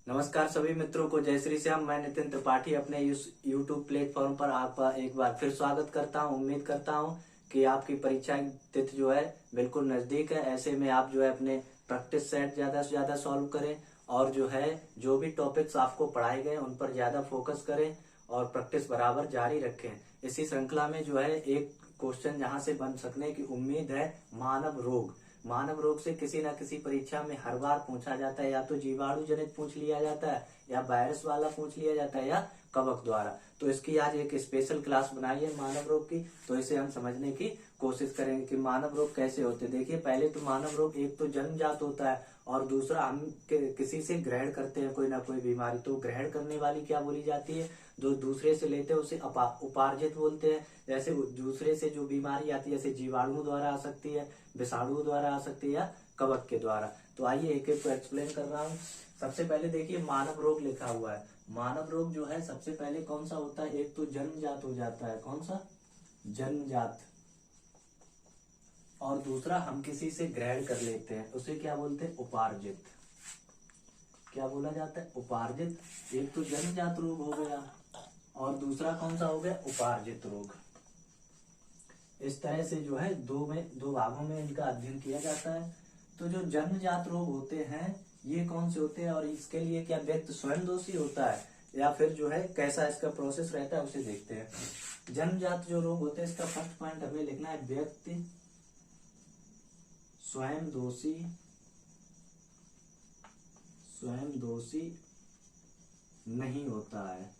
नमस्कार सभी मित्रों को, जय श्री श्याम। मैं नितिन त्रिपाठी अपने इस YouTube प्लेटफॉर्म पर आपका एक बार फिर स्वागत करता हूं। उम्मीद करता हूं कि आपकी परीक्षा की तिथि जो है बिल्कुल नजदीक है। ऐसे में आप जो है अपने प्रैक्टिस सेट ज्यादा से ज्यादा सॉल्व करें और जो है जो भी टॉपिक्स आपको पढ़ाए गए उन पर ज्यादा फोकस करें और प्रैक्टिस बराबर जारी रखें। इसी श्रृंखला में जो है एक क्वेश्चन जहां से बन सकने की उम्मीद है, मानव रोग। मानव रोग से किसी न किसी परीक्षा में हर बार पूछा जाता है, या तो जीवाणु जनित पूछ लिया जाता है, या वायरस वाला पूछ लिया जाता है, या कवक द्वारा। तो इसकी आज एक स्पेशल क्लास बनाई है मानव रोग की, तो इसे हम समझने की कोशिश करेंगे कि मानव रोग कैसे होते हैं। देखिए, पहले तो मानव रोग एक तो जन्मजात होता है और दूसरा हम किसी से ग्रहण करते हैं कोई ना कोई बीमारी। तो ग्रहण करने वाली क्या बोली जाती है, जो दूसरे से लेते हैं उसे उपार्जित बोलते हैं। जैसे दूसरे से जो बीमारी आती है, जैसे जीवाणु द्वारा आ सकती है, विषाणु द्वारा आ सकती है, या कवक के द्वारा। तो आइए एक एक को एक्सप्लेन कर रहा हूँ। सबसे पहले देखिए, मानव रोग लिखा हुआ है। मानव रोग जो है सबसे पहले कौन सा होता है, एक तो जन्मजात हो जाता है। कौन सा? जन्मजात। और दूसरा हम किसी से ग्रहण कर लेते हैं, उसे क्या बोलते हैं? उपार्जित। क्या बोला जाता है? उपार्जित। एक तो जन्मजात रोग हो गया और दूसरा कौन सा हो गया? उपार्जित रोग। इस तरह से जो है दो भागों में इनका अध्ययन किया जाता है। तो जो जन्मजात रोग होते हैं ये कौन से होते हैं, और इसके लिए क्या व्यक्ति स्वयं दोषी होता है या फिर जो है कैसा इसका प्रोसेस रहता है, उसे देखते हैं। जन्मजात जो रोग होते हैं, इसका फर्स्ट पॉइंट हमें लिखना है, व्यक्ति स्वयं दोषी नहीं होता है।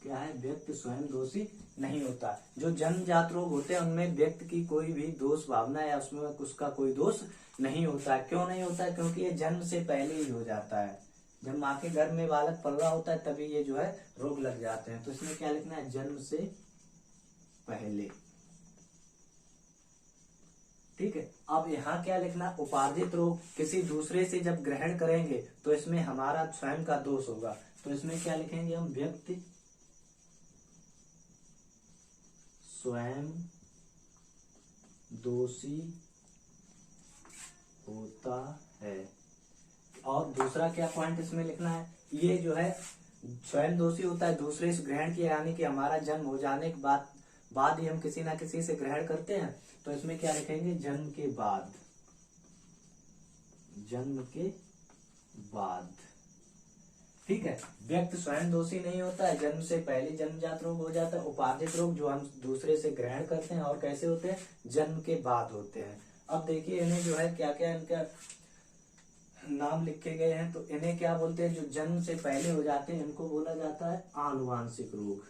क्या है? व्यक्ति स्वयं दोषी नहीं होता। जो जन्मजात रोग होते हैं उनमें व्यक्ति की कोई भी दोष भावना या उसमें उसका कोई दोष नहीं होता है। क्यों नहीं होता है? क्योंकि ये जन्म से पहले ही हो जाता है। जब माँ के गर्भ में बालक पल रहा होता है तभी ये जो है रोग लग जाते हैं। तो इसमें क्या लिखना है? जन्म से पहले। ठीक है। अब यहाँ क्या लिखना? उपार्जित रोग। किसी दूसरे से जब ग्रहण करेंगे तो इसमें हमारा स्वयं का दोष होगा। तो इसमें क्या लिखेंगे हम? व्यक्ति स्वयं दोषी होता है। और दूसरा क्या पॉइंट इसमें लिखना है? ये जो है स्वयं दोषी होता है, दूसरे से ग्रहण किया, यानी कि हमारा जन्म हो जाने के बाद ही हम किसी ना किसी से ग्रहण करते हैं। तो इसमें क्या लिखेंगे? जन्म के बाद। जन्म के बाद। ठीक है। व्यक्ति स्वयं दोषी नहीं होता है, जन्म से पहले जन्मजात रोग हो जाता है। उपार्जित रोग जो हम दूसरे से ग्रहण करते हैं, और कैसे होते हैं? जन्म के बाद होते हैं। अब देखिए इन्हें जो है क्या क्या इनका नाम लिखे गए हैं। तो इन्हें क्या बोलते हैं? जो जन्म से पहले हो जाते हैं इनको बोला जाता है आनुवांशिक रोग।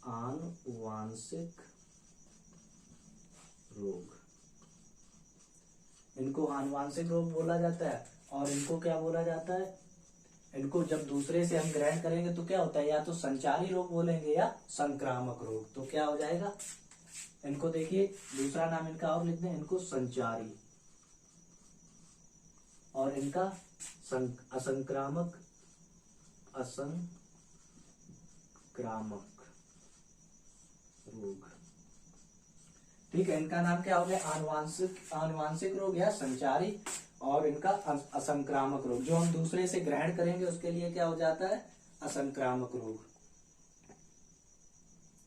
आनुवांशिक रोग, इनको आनुवांशिक रोग बोला जाता है। और इनको क्या बोला जाता है? इनको जब दूसरे से हम ग्रहण करेंगे तो क्या होता है? या तो संचारी रोग बोलेंगे या संक्रामक रोग। तो क्या हो जाएगा? इनको देखिए दूसरा नाम इनका और लिख दें, इनको संचारी, और इनका असंक्रामक रोग। ठीक है। इनका नाम क्या हो गया? आनुवांशिक रोग या संचारी, और इनका असंक्रामक रोग। जो हम दूसरे से ग्रहण करेंगे उसके लिए क्या हो जाता है? असंक्रामक रोग।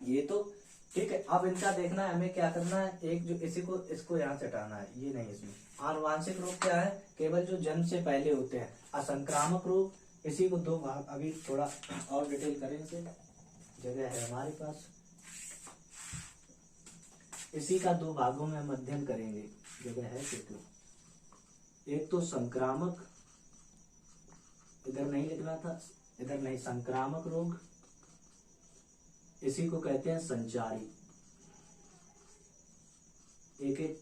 ये तो ठीक है। अब इनका देखना है हमें, क्या करना है? एक जो इसको यहाँ से हटाना है, ये नहीं। इसमें आनुवांशिक रोग क्या है? केवल जो जन्म से पहले होते हैं। असंक्रामक रोग, इसी को दो भाग, अभी थोड़ा और डिटेल करें, इसे जगह है हमारे पास। इसी का दो भागों में हम अध्ययन करेंगे, जगह है तो। एक तो संक्रामक, इधर नहीं लिखना था, इधर नहीं, संक्रामक रोग, इसी को कहते हैं संचारी। एक एक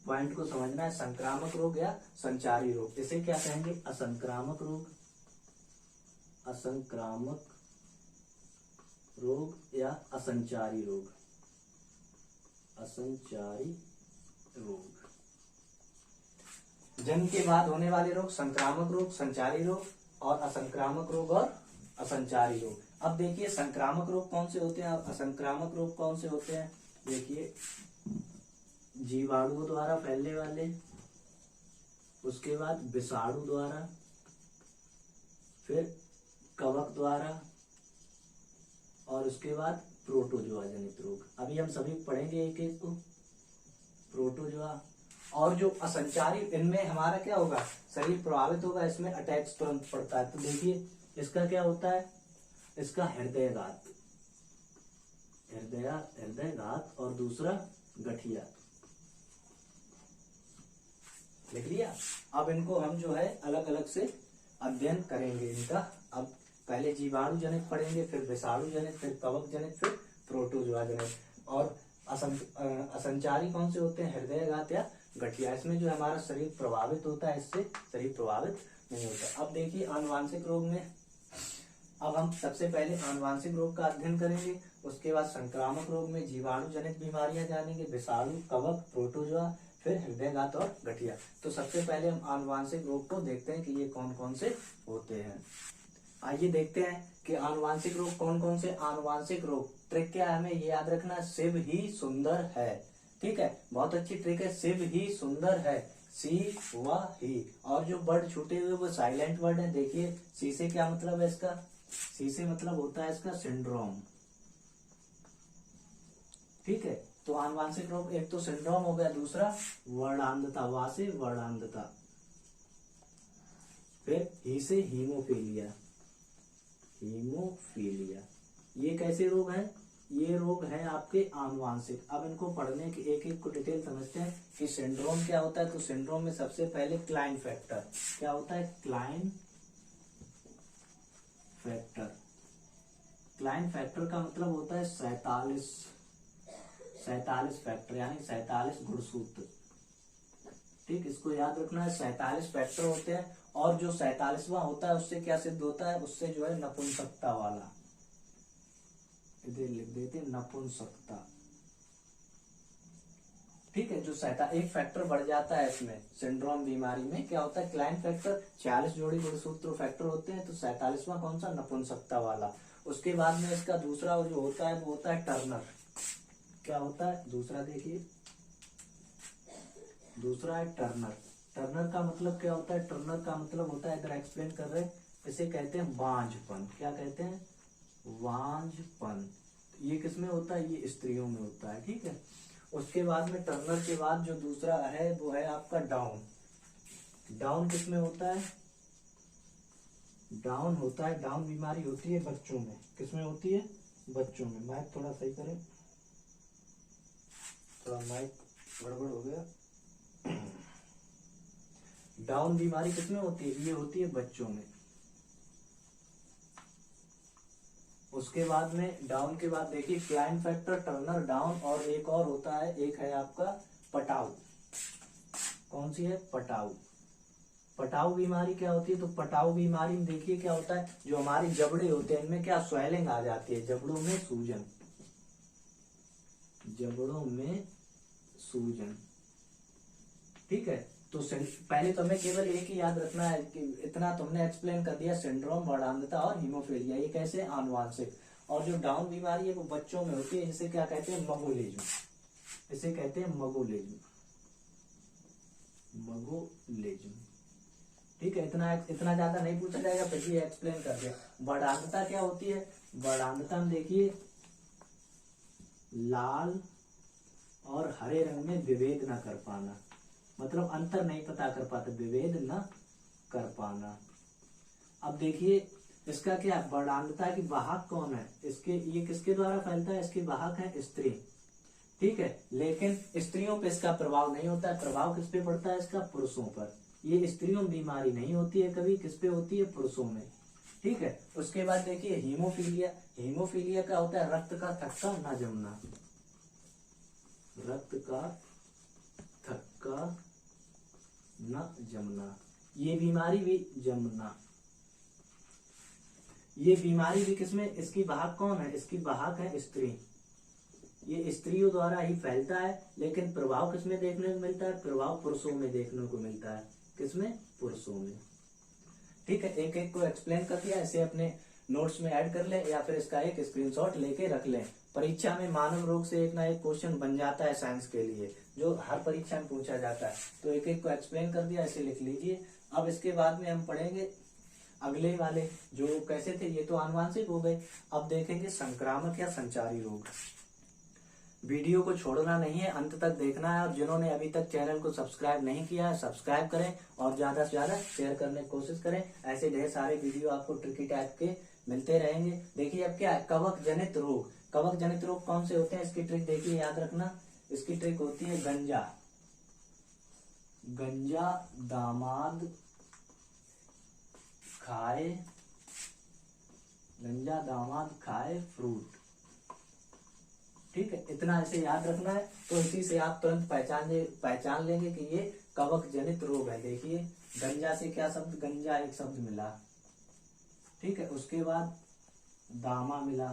पॉइंट को समझना है, संक्रामक रोग या संचारी रोग। इसे क्या कहेंगे? असंक्रामक रोग, असंक्रामक रोग या असंचारी रोग। असंचारी रोग। जन्म के बाद होने वाले रोग संक्रामक रोग, संचारी रोग, और असंक्रामक रोग और असंचारी रोग। अब देखिए संक्रामक रोग कौन से होते हैं और असंक्रामक रोग कौन से होते हैं। देखिए जीवाणु द्वारा फैलने वाले, उसके बाद विषाणु द्वारा फिर कवक द्वारा, और उसके बाद प्रोटोजोआ जनित रोग। अभी हम सभी पढ़ेंगे एक एक को। प्रोटोजोआ और जो असंचारी, इनमें हमारा क्या होगा, शरीर प्रभावित होगा, इसमें अटैक्स तुरंत पड़ता है। तो देखिए इसका क्या होता है, इसका हृदयघात, हृदयघात, और दूसरा गठिया। लिख लिया। अब इनको हम जो है अलग अलग से अध्ययन करेंगे इनका। अब पहले जीवाणु जनित पढ़ेंगे, फिर विषाणु जनित, फिर कवक जनित, फिर प्रोटोजोआ जनित। और असंचारी कौन से होते हैं, हृदयघात या गठिया। इसमें जो हमारा शरीर प्रभावित होता है, इससे शरीर प्रभावित नहीं होता। अब देखिए आनुवांशिक रोग में, अब हम सबसे पहले आनुवांशिक रोग का अध्ययन करेंगे, उसके बाद संक्रामक रोग में जीवाणु जनित बीमारियां जानेंगे, विषाणु, कवक, प्रोटोजोआ, फिर हृदयघात और गठिया। तो सबसे पहले हम आनुवांशिक रोग को देखते हैं कि ये कौन कौन से होते हैं। आइए देखते हैं कि आनुवांशिक रोग कौन कौन से। आनुवांशिक रोग ट्रिक क्या है, हमें ये याद रखना, शिव ही सुंदर है। ठीक है, बहुत अच्छी ट्रिक है, शिव ही सुंदर है, सी व ही। और जो वर्ड छूटे हुए वो साइलेंट वर्ड है। देखिए सी से क्या मतलब है इसका, सी से मतलब होता है इसका सिंड्रोम। ठीक है, तो आनुवांशिक रोग एक तो सिंड्रोम हो गया, दूसरा वर्णांधता, वा से वर्णांधता, फिर ही से हीमोफीलिया, हीमोफीलिया। ये कैसे रोग हैं, ये रोग है आपके आनुवांशिक। अब इनको पढ़ने के एक एक को डिटेल समझते हैं कि सिंड्रोम क्या होता है। तो सिंड्रोम में सबसे पहले क्लाइन फैक्टर क्या होता है, क्लाइन फैक्टर। क्लाइन फैक्टर का मतलब होता है 47 फैक्टर, यानी 47 गुणसूत्र। ठीक, इसको याद रखना है, 47 फैक्टर होते हैं। और जो 47वां होता है उससे क्या सिद्ध होता है, उससे जो है नपुंसकता वाला, इधर लिख देते नपुंसकता। ठीक है, जो एक फैक्टर बढ़ जाता है इसमें, सिंड्रोम बीमारी में क्या होता है, क्लाइन फैक्टर, 46 जोड़ी गुणसूत्र फैक्टर होते हैं, तो 47वां कौन सा, नपुंसकता वाला। उसके बाद में इसका दूसरा जो होता है वो होता है टर्नर। क्या होता है दूसरा, देखिए दूसरा है टर्नर। टर्नर का मतलब क्या होता है, टर्नर का मतलब होता है, इधर एक्सप्लेन कर रहे हैं, इसे कहते हैं वांझपन। क्या कहते हैं, वांझपन। ये किसमें होता है, ये स्त्रियों में होता है। ठीक है, उसके बाद में टर्नर के बाद जो दूसरा है वो है आपका डाउन। डाउन किसमें होता है, डाउन होता है, डाउन बीमारी होती है बच्चों में। किसमें होती है, बच्चों में। माइक थोड़ा सही करें, थोड़ा माइक गड़बड़ हो गया। डाउन बीमारी किसमें होती है, ये होती है बच्चों में। उसके बाद में डाउन के बाद देखिए क्लाइन फैक्टर, टर्नर, डाउन, और एक और होता है, एक है आपका पटाऊ। कौन सी है, पटाऊ। पटाऊ बीमारी क्या होती है, तो पटाऊ बीमारी में देखिए क्या होता है, जो हमारी जबड़े होते हैं इनमें क्या स्वेलिंग आ जाती है, जबड़ों में सूजन, जबड़ों में सूजन। ठीक है, तो पहले तो हमें केवल एक ही याद रखना है कि इतना तुमने एक्सप्लेन कर दिया, सिंड्रोम, वर्णांधता और हीमोफीलिया, ये कैसे आनुवांशिक। और जो डाउन बीमारी है वो बच्चों में होती है, इसे क्या कहते हैं, मगोलेजम। इसे कहते हैं मगोलेजम, मगोलेजम। ठीक है, इतना ज्यादा नहीं पूछा जाएगा, फिर भी एक्सप्लेन कर दिया। वर्णांधता क्या होती है, वर्णांधता में देखिए लाल और हरे रंग में विभेद न कर पाना, मतलब अंतर नहीं पता कर पाते, विभेद न कर पाना। अब देखिए इसका क्या, वर्णांधता की वाहक कौन है, इसके ये किसके द्वारा फैलता है, इसकी वाहक है स्त्री। ठीक है, लेकिन स्त्रियों पे इसका प्रभाव नहीं होता है। प्रभाव किस पे पड़ता है इसका, पुरुषों पर। ये स्त्रियों में बीमारी नहीं होती है कभी, किस पे होती है, पुरुषों में। ठीक है, उसके बाद देखिए हीमोफीलिया। हीमोफीलिया का होता है रक्त का थक्का न जमना, रक्त का थक्का न जमना, ये बीमारी भी जमना, ये बीमारी भी किसमें, इसकी वाहक कौन है, इसकी वाहक है स्त्री। ये स्त्रियों द्वारा ही फैलता है, लेकिन प्रभाव किसमें देखने को मिलता है, प्रभाव पुरुषों में देखने को मिलता है। किसमें, पुरुषों में। ठीक है, एक एक को एक्सप्लेन कर दिया, इसे अपने नोट्स में ऐड कर ले या फिर इसका एक स्क्रीनशॉट लेके रख लें। परीक्षा में मानव रोग से एक ना एक क्वेश्चन बन जाता है साइंस के लिए, जो हर परीक्षा में पूछा जाता है। तो एक एक को एक्सप्लेन कर दिया, इसे लिख लीजिए। अब इसके बाद में हम पढ़ेंगे अगले वाले जो कैसे थे, ये तो आनुवांशिक हो गए। अब देखेंगे संक्रामक या संचारी रोग। वीडियो को छोड़ना नहीं है, अंत तक देखना है। और जिन्होंने अभी तक चैनल को सब्सक्राइब नहीं किया है, सब्सक्राइब करें और ज्यादा से ज्यादा शेयर करने की कोशिश करें। ऐसे ढेर सारे वीडियो आपको ट्रिकी टाइप के मिलते रहेंगे। देखिए अब क्या है, कवक जनित रोग। कवक जनित रोग कौन से होते हैं, इसकी ट्रिक देखिए, याद रखना। इसकी ट्रिक होती है गंजा गंजा दामाद खाए, गंजा दामाद खाए फ्रूट। ठीक है, इतना ऐसे याद रखना है। तो इसी से आप तुरंत पहचान लेंगे कि ये कवक जनित रोग है। देखिए गंजा से क्या शब्द, गंजा एक शब्द मिला, ठीक है। उसके बाद दामा मिला,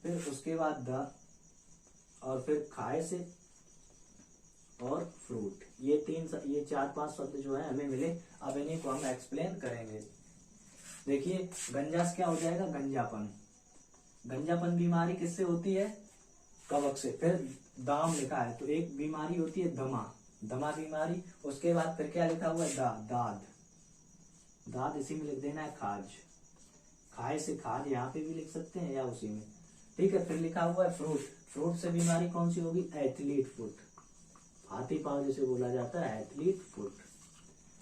फिर उसके बाद द, और फिर खाए से और फ्रूट। ये 4-5 शब्द जो है हमें मिले। अब इन्हीं को हम एक्सप्लेन करेंगे। देखिए गंजा से क्या हो जाएगा, गंजापन। गंजापन बीमारी किससे होती है, कवक से। फिर दाम लिखा है तो एक बीमारी होती है दमा, दमा बीमारी। उसके बाद फिर क्या लिखा हुआ है, दाद, दाद इसी में लिख देना है खाज, खाए से खाज यहाँ पे भी लिख सकते हैं या उसी में, ठीक है। फिर लिखा हुआ है फ्रूट, फ्रूट से बीमारी कौन सी होगी, एथलीट फुट, हाथी पाव जिसे बोला जाता है, एथलीट फुट।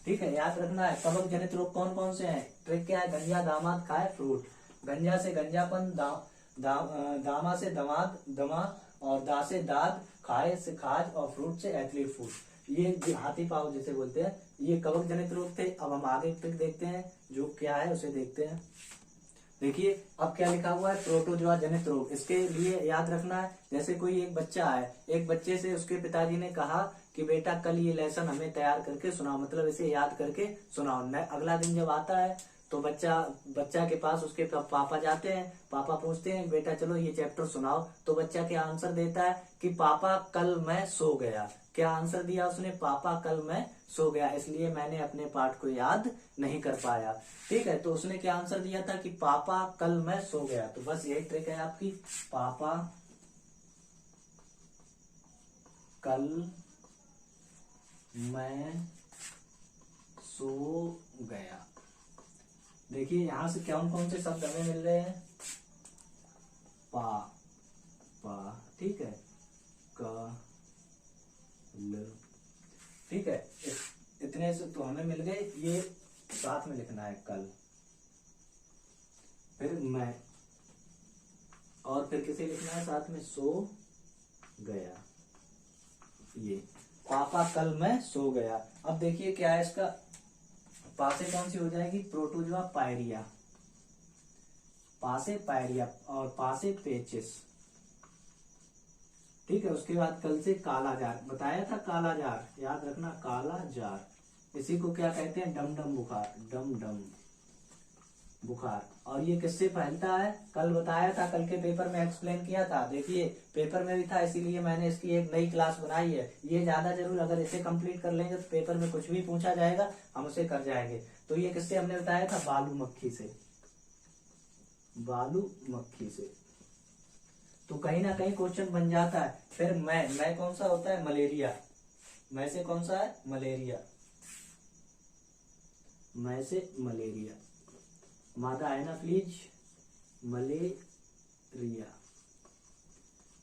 ठीक है, याद रखना है। कवक जनित रोग कौन कौन से हैं, ट्रिक क्या है, गंजा दामाद खाए फ्रूट। गंजा से गंजापन, दामा से दमाद, दमा, और दा से दाद, खाए से खाज, और फ्रूट से एथलीट फूड। ये हाथी पाव जिसे बोलते हैं, ये कवक जनित रोग थे। अब हम आगे ट्रिक देखते हैं जो क्या है उसे देखते हैं। देखिए अब क्या लिखा हुआ है, प्रोटोजोआ जनित रोग। इसके लिए याद रखना है, जैसे कोई एक बच्चा है, एक बच्चे से उसके पिताजी ने कहा कि बेटा कल ये लेसन हमें तैयार करके सुनाओ, मतलब इसे याद करके सुनाओ। अगला दिन जब आता है तो बच्चा के पास उसके पापा जाते हैं, पापा पूछते हैं बेटा चलो ये चैप्टर सुनाओ। तो बच्चा क्या आंसर देता है कि पापा कल मैं सो गया। क्या आंसर दिया उसने, पापा कल मैं सो गया, इसलिए मैंने अपने पाठ को याद नहीं कर पाया। ठीक है, तो उसने क्या आंसर दिया था कि पापा कल मैं सो गया। तो बस यही ट्रिक है आपकी, पापा कल मैं सो गया। देखिए यहां से कौन कौन से शब्द हमें मिल रहे हैं, पा, ठीक है, क, ल, ठीक है। इतने से तो हमें मिल गए। ये साथ में लिखना है कल, फिर मैं, और फिर किसे लिखना है साथ में, सो गया। ये पापा कल मैं सो गया। अब देखिए क्या है इसका, पासे कौन सी हो जाएगी, प्रोटोजोआ पायरिया, पासे पायरिया, और पासे पेचिस। ठीक है, उसके बाद कल से काला जार, बताया था काला जार, याद रखना काला जार। इसी को क्या कहते हैं, डम डम बुखार, डम डम बुखार। और ये किससे फैलता है, कल बताया था, कल के पेपर में एक्सप्लेन किया था। देखिए पेपर में भी था, इसीलिए मैंने इसकी एक नई क्लास बनाई है। ये ज्यादा जरूर, अगर इसे कंप्लीट कर लेंगे तो पेपर में कुछ भी पूछा जाएगा हम उसे कर जाएंगे। तो ये किससे हमने बताया था, बालू मक्खी से, बालू मक्खी से। तो कहीं ना कहीं क्वेश्चन बन जाता है। फिर मैं कौन सा होता है, मलेरिया, मैं से कौन सा है, मलेरिया, मैं से मलेरिया, मादा है ना प्लीज, मलेरिया।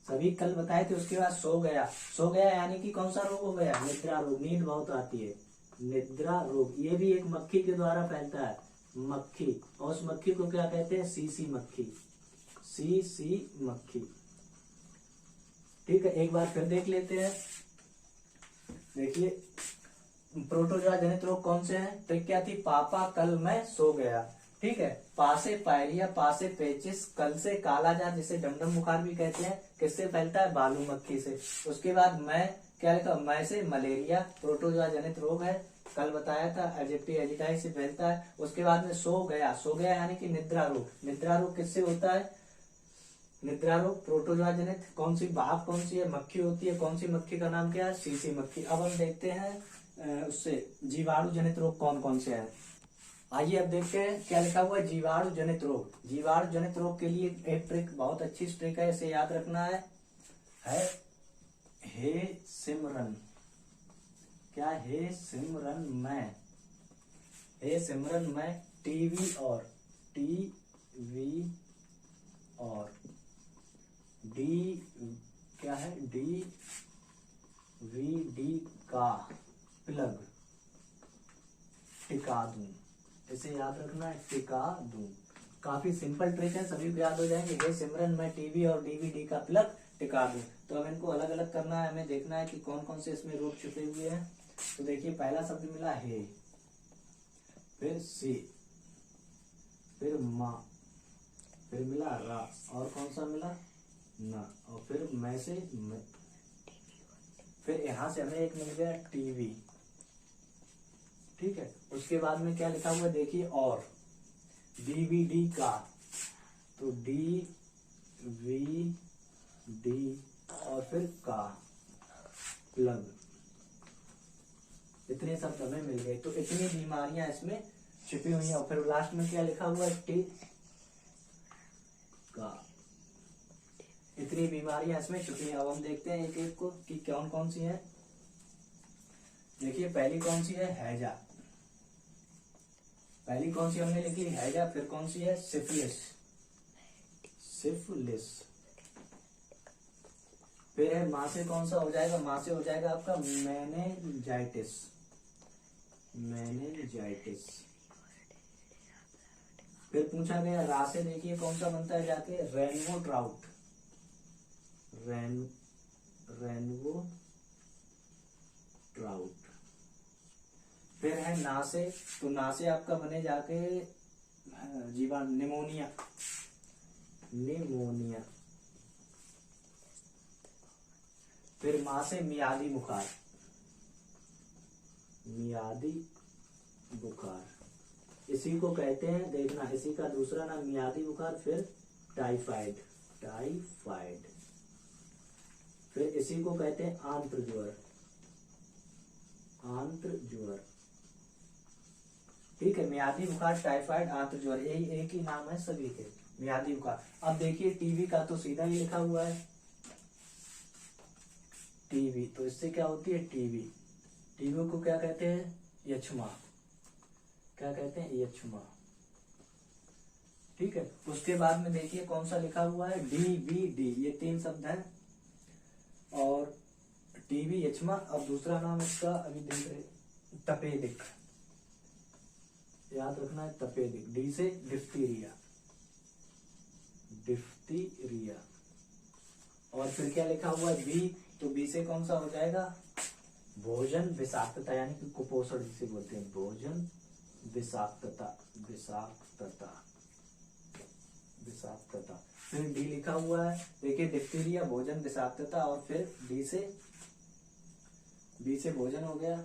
सभी कल बताए थे। उसके बाद सो गया, सो गया यानी कि कौन सा रोग हो गया, निद्रा रोग, नींद बहुत आती है, निद्रा रोग। ये भी एक मक्खी के द्वारा फैलता है, मक्खी। और उस मक्खी को क्या कहते हैं, सीसी मक्खी, सीसी मक्खी। ठीक है, एक बार फिर देख लेते हैं। देखिए प्रोटोजोआ जनित रोग कौन से हैं, ट्रिक क्या थी, पापा कल मैं सो गया। ठीक है, पासे पायरिया, पासे पेचिस, कल से काला जार जिसे डमडम बुखार भी कहते हैं, किससे फैलता है, बालू मक्खी से। उसके बाद मैं क्या लिखा, मैं से मलेरिया, प्रोटोजोआ जनित रोग है, कल बताया था, एजिप्टी एजिटाई से फैलता है। उसके बाद में सो गया, सो गया यानी कि निद्रा रोग, निद्रा रोग किससे होता है, निद्रा रोग प्रोटोजोआ जनित। कौन सी भाप कौन सी है, मक्खी होती है, कौन सी मक्खी का नाम क्या है, सीसी मक्खी। अब हम देखते हैं उससे जीवाणु जनित रोग कौन कौन से हैं। आइए अब देखते हैं क्या लिखा हुआ है, जीवाणु जनित रोग। जीवाणु जनित रोग के लिए एक ट्रिक, बहुत अच्छी ट्रिक है, इसे याद रखना है हे सिमरन। क्या, हे सिमरन मैं हे सिमरन मैं टीवी और डी क्या है DVD का प्लग टिका दूं। इसे याद रखना है, टिका दूं। काफी सिंपल ट्रिक है, सभी को याद हो जाएंगे। हे सिमरन मैं टीवी और DVD का प्लग टिका दूं। तो अब इनको अलग अलग करना है, हमें देखना है कि कौन कौन से इसमें रूप छुपे हुए हैं। तो देखिए पहला शब्द मिला हे, फिर से, फिर माँ, फिर मिला रा, और कौन सा मिला ना, और फिर मैं से मैं। फिर यहां से हमें एक मिल गया टीवी। ठीक है, उसके बाद में क्या लिखा हुआ है देखिए, और DVD का, तो DVD और फिर का प्लग। इतने शब्द हमें मिल गए। तो इतनी बीमारियां इसमें छिपी हुई हैं। और फिर लास्ट में क्या लिखा हुआ है, टी का। इतनी बीमारियां इसमें छुपी हैं। अब हम देखते हैं एक एक को कि कौन कौन सी है। देखिए पहली कौन सी है, हैजा। पहली कौन सी हमने लिखी, हैजा। फिर कौन सी है, सिफिलिस। फिर है माँ से कौन सा हो जाएगा, माँ से हो जाएगा आपका मेनिंजाइटिस। फिर पूछा गया रा से, देखिए कौन सा बनता है जाके, रेनबो ट्राउट। फिर है ना से, तो ना से आपका बने जाके जीवाणु, निमोनिया। फिर माँ से मियादी बुखार। इसी को कहते हैं, देखना इसी का दूसरा नाम मियादी बुखार। फिर टाइफाइड। फिर इसी को कहते हैं आंत्र ज्वर। ठीक है, मियादी बुखार, टाइफाइड, आंत्र ज्वर, यही एक ही नाम है सभी के, मियादी बुखार। अब देखिए टीवी का तो सीधा ही लिखा हुआ है टीवी, तो इससे क्या होती है, टीवी को क्या कहते हैं, यक्ष्मा। ठीक है, उसके बाद में देखिए कौन सा लिखा हुआ है, DVD। ये 3 शब्द हैं। और टीवी, यक्ष्मा, अब दूसरा नाम इसका अभी देख रहे, तपेदिक। याद रखना है, तपेदिक। डी से डिफ्थीरिया। और फिर क्या लिखा हुआ है, बी, तो बी से कौन सा हो जाएगा, भोजन विषाक्तता, यानी कि कुपोषण जिसे बोलते हैं, भोजन विषाक्तता। फिर डी लिखा हुआ है, देखिए डिप्थीरिया, भोजन विषाक्तता, और फिर बी से भोजन हो गया।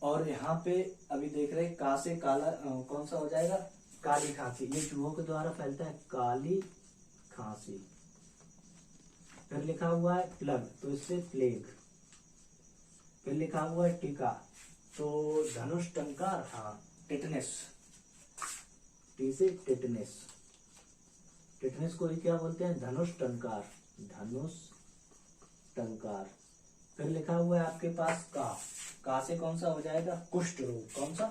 और यहाँ पे अभी देख रहे हैं का से काला, कौन सा हो जाएगा, काली खांसी। ये चूहों के द्वारा फैलता है, काली खांसी। फिर लिखा हुआ है प्लग, तो इससे प्लेग। फिर लिखा हुआ है टीका, तो धनुष टंकार, हाँ टिटनेस। टी से टिटनेस को ही क्या बोलते हैं, धनुष टंकार। फिर लिखा हुआ है आपके पास का से कौन सा हो जाएगा, कुष्ठ रोग। कौन सा,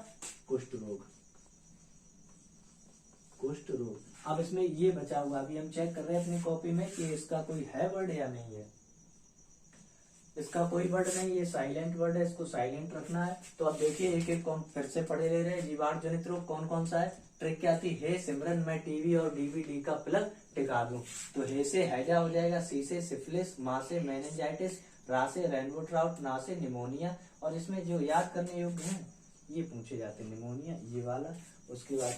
कुष्ठ रोग। अब इसमें ये बचा हुआ, अभी हम चेक कर रहे हैं अपनी कॉपी में कि इसका कोई है वर्ड या नहीं है। इसका कोई वर्ड नहीं, ये साइलेंट वर्ड है, इसको साइलेंट रखना है। तो अब देखिए एक एक कौन फिर से पढ़े ले रहे हैं। जीवाणु जनित रोग कौन कौन सा है, ट्रिक क्या थी, हे सिमरन मैं टीवी और DVD का प्लग टिका दूं। तो हे से हैजा हो जाएगा, सी से सिफिलिस, माँ से मेनिंजाइटिस, रा से रेनबो ट्राउट, ना से निमोनिया। और इसमें जो याद करने योग्य है ये पूछे जाते हैं, निमोनिया ये वाला, उसके बाद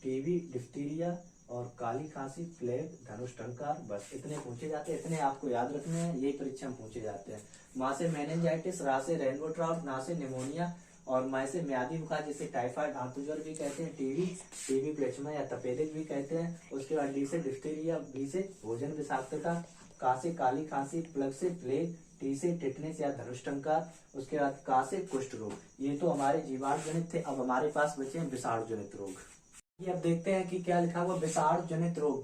टीवी, डिप्थीरिया और काली खांसी, प्लेग, धनुष टंकार, बस इतने पूछे जाते हैं। इतने आपको याद रखने हैं, यही परीक्षा में पूछे जाते हैं। माँ से मेनिंजाइटिस, रा से रेनबो ट्राउट, ना से निमोनिया, और माँ से म्यादी बुखार जिसे टाइफाइड, आंत्र ज्वर भी कहते हैं, टीवी प्लेक्समा या तपेदिक भी कहते हैं। उसके बाद डी से डिप्थीरिया, बी से भोजन विषाक्तता, का से काली खांसी, प्लग से प्लेग, टी से टिटनेस या धनुष टंकार, उसके बाद का से कुष्ठ रोग। ये तो हमारे जीवाणु जनित थे। अब हमारे पास बचे हैं विषाणु जनित रोग। ये अब देखते हैं कि क्या लिखा हुआ, विषाणु जनित रोग।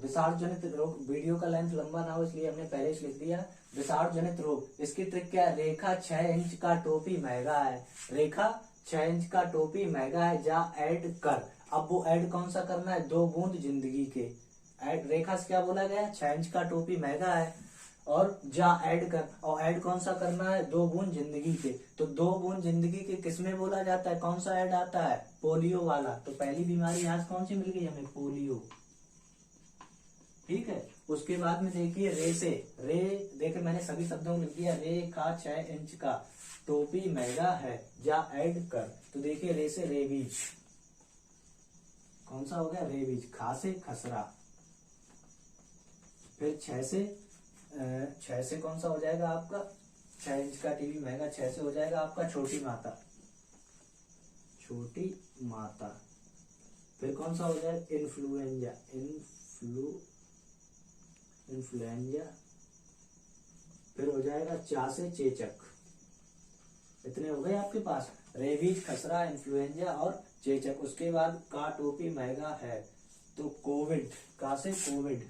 वीडियो का लेंथ लंबा ना हो इसलिए हमने पहले ही लिख दिया। विषाणु जनित रोग, इसकी ट्रिक क्या है, रेखा 6 इंच का टोपी महंगा है। रेखा 6 इंच का टोपी महंगा है, जा ऐड कर। अब वो ऐड कौन सा करना है, 2 बूंद जिंदगी के। ऐड रेखा से क्या बोला गया, 6 इंच का टोपी महंगा है और जा ऐड कर, और ऐड कौन सा करना है, 2 बूंद जिंदगी के। तो 2 बूंद जिंदगी के किसमें बोला जाता है, कौन सा ऐड आता है, पोलियो वाला। तो पहली बीमारी आज कौन सी मिल गई हमें, पोलियो। ठीक है, उसके बाद में देखिए रे से, रे देखिए मैंने सभी शब्दों को लिख दिया। रे का 6 इंच का टोपी महंगा है, जा ऐड कर। तो देखिए रे से रेबीज, कौन सा हो गया, रेबीज। खा से खसरा। फिर 6 से कौन सा हो जाएगा आपका, 6 इंच का टीवी महंगा, 6 से हो जाएगा आपका छोटी माता, छोटी माता। फिर कौन सा हो जाएगा, इन्फ्लुएंजा, इन्फ्लुएंजा। फिर हो जाएगा चा से चेचक। इतने हो गए आपके पास, रेबीज, खसरा, इन्फ्लुएंजा और चेचक। उसके बाद का टोपी महंगा है, तो कोविड, का से कोविड।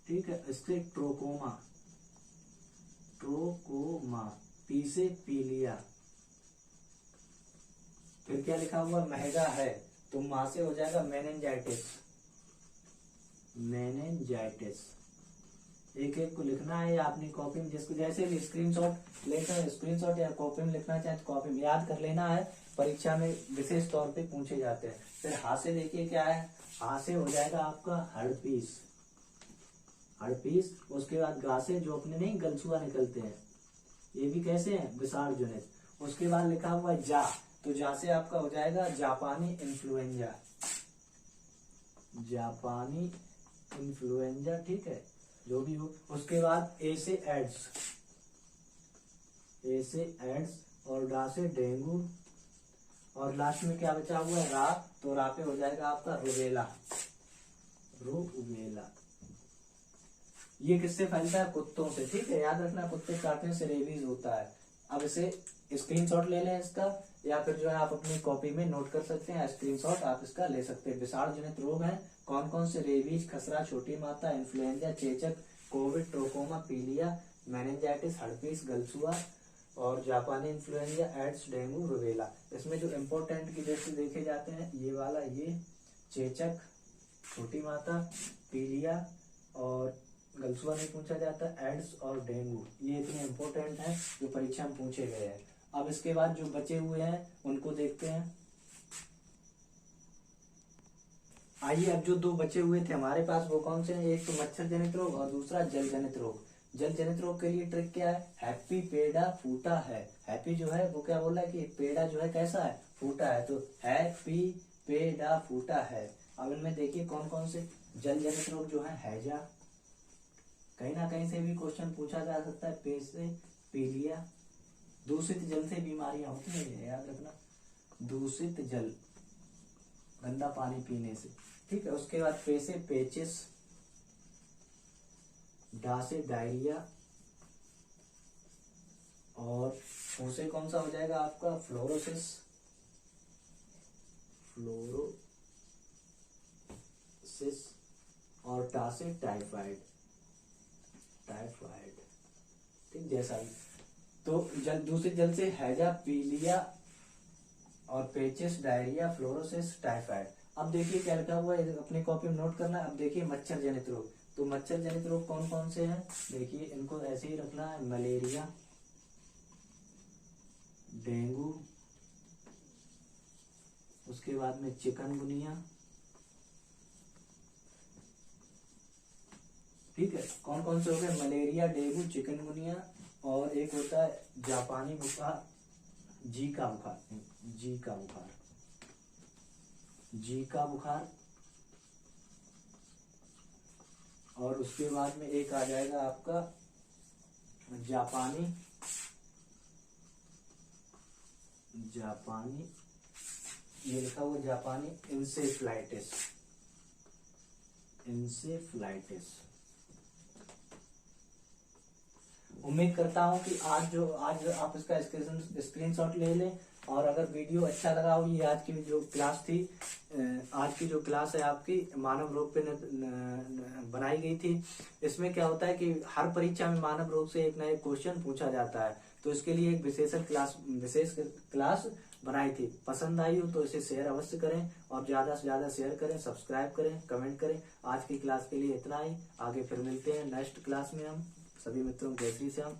ठीक है, इससे ट्रोकोमा, ट्रोकोमा। पी से पीलिया। फिर क्या लिखा हुआ, महंगा है, तो मां से हो जाएगा मेनिंजाइटिस, मेनिंजाइटिस। एक एक को लिखना है आपने कॉपी में, जिसको जैसे भी स्क्रीनशॉट लेकर, स्क्रीनशॉट या कॉपी में लिखना चाहे तो कॉपी में याद कर लेना है, परीक्षा में विशेष तौर पे पूछे जाते हैं। फिर हाथ से देखिए क्या है, हाथ से हो जाएगा आपका हर्पीस, हर्पीस। उसके बाद गा से जो अपने नहीं गलछुआ निकलते हैं, ये भी कैसे हैं, विषाणु जनित। उसके बाद लिखा हुआ है जा, तो जा से आपका हो जाएगा जापानी इन्फ्लुएंजा, जापानी इन्फ्लुएंजा। ठीक है, जो भी हो। उसके बाद ए से एड्स, ए से एड्स और डा से डेंगू। और लास्ट में क्या बचा हुआ है, रा, तो रा पे हो जाएगा आपका रुबेला, रुबेला। ये किससे फैलता है, कुत्तों से। ठीक है, याद रखना, कुत्ते काटने से रेबीज होता है। अब इसे स्क्रीनशॉट ले लें इसका, या फिर जो है आप अपनी कॉपी में नोट कर सकते हैं, स्क्रीनशॉट आप इसका ले सकते हैं। विषाणु जनित रोग है कौन कौन से, रेबीज, खसरा, छोटी माता, इन्फ्लुएंजा, चेचक, कोविड, ट्रोकोमा, पीलिया, मेनिंजाइटिस, हर्पीस, गलछुआ और जापानी इन्फ्लुएंजा, एड्स, डेंगू, रुबेला। इसमें जो इम्पोर्टेंट की लिस्ट देखे जाते हैं, ये वाला, ये चेचक, छोटी माता, पीलिया और गलछुआ नहीं पूछा जाता, एड्स और डेंगू, ये इतने इम्पोर्टेंट हैं जो परीक्षा में पूछे गए हैं। अब इसके बाद जो बचे हुए हैं उनको देखते हैं। आइए, अब जो 2 बचे हुए थे हमारे पास वो कौन से हैं, एक तो मच्छर जनित रोग और दूसरा जल जनित रोग। जल जनित रोग के लिए ट्रिक क्या है, हैप्पी पेड़ा फूटा है। हैप्पी जो है वो क्या बोल रहा है कि पेड़ा जो है कैसा है, फूटा है, तो हैप्पी पेड़ा फूटा है। अब इनमें देखिए कौन कौन से जल जनित रोग जो है, हैजा, कहीं ना कहीं से भी क्वेश्चन पूछा जा सकता है, पे से पीलिया। दूषित जल से बीमारियां होती है, याद रखना, दूषित जल, गंदा पानी पीने से। ठीक है, उसके बाद पे से पेचिस, डा से डायरिया और फू से कौन सा हो जाएगा आपका, फ्लोरोसिस, फ्लोरोसिस और टा से टाइफाइड, टाइफाइड। ठीक, जैसा ही। तो जल, दूषित जल से हैजा, पीलिया और पेचिस, डायरिया, फ्लोरोसिस, टाइफाइड। अब देखिए क्या लिखा हुआ है, अपनी कॉपी में नोट करना है। अब देखिए मच्छर जनित रोग, तो मच्छर जनित रोग कौन कौन से हैं, देखिए इनको ऐसे ही रखना है, मलेरिया, डेंगू, उसके बाद में चिकनगुनिया। ठीक है, कौन कौन से हो गए, मलेरिया, डेंगू, चिकनगुनिया और एक होता है जापानी बुखार, जीका बुखार, जीका बुखार, जीका बुखार। और उसके बाद में एक आ जाएगा आपका जापानी, जापानी, ये लिखा हुआ जापानी इंसेफ्लाइटिस, इंसेफ्लाइटिस। उम्मीद करता हूं कि आज आप इसका स्क्रीनशॉट ले लें, और अगर वीडियो अच्छा लगा हो, ये आज की जो क्लास थी, आज की जो क्लास है आपकी मानव रोग पे बनाई गई थी। इसमें क्या होता है कि हर परीक्षा में मानव रोग से एक ना एक क्वेश्चन पूछा जाता है। तो इसके लिए एक विशेष क्लास बनाई थी। पसंद आई हो तो इसे शेयर अवश्य करें और ज्यादा से ज्यादा शेयर करें, सब्सक्राइब करें, कमेंट करें। आज की क्लास के लिए इतना ही, आगे फिर मिलते हैं नेक्स्ट क्लास में। हम सभी मित्रों को जय श्री श्याम।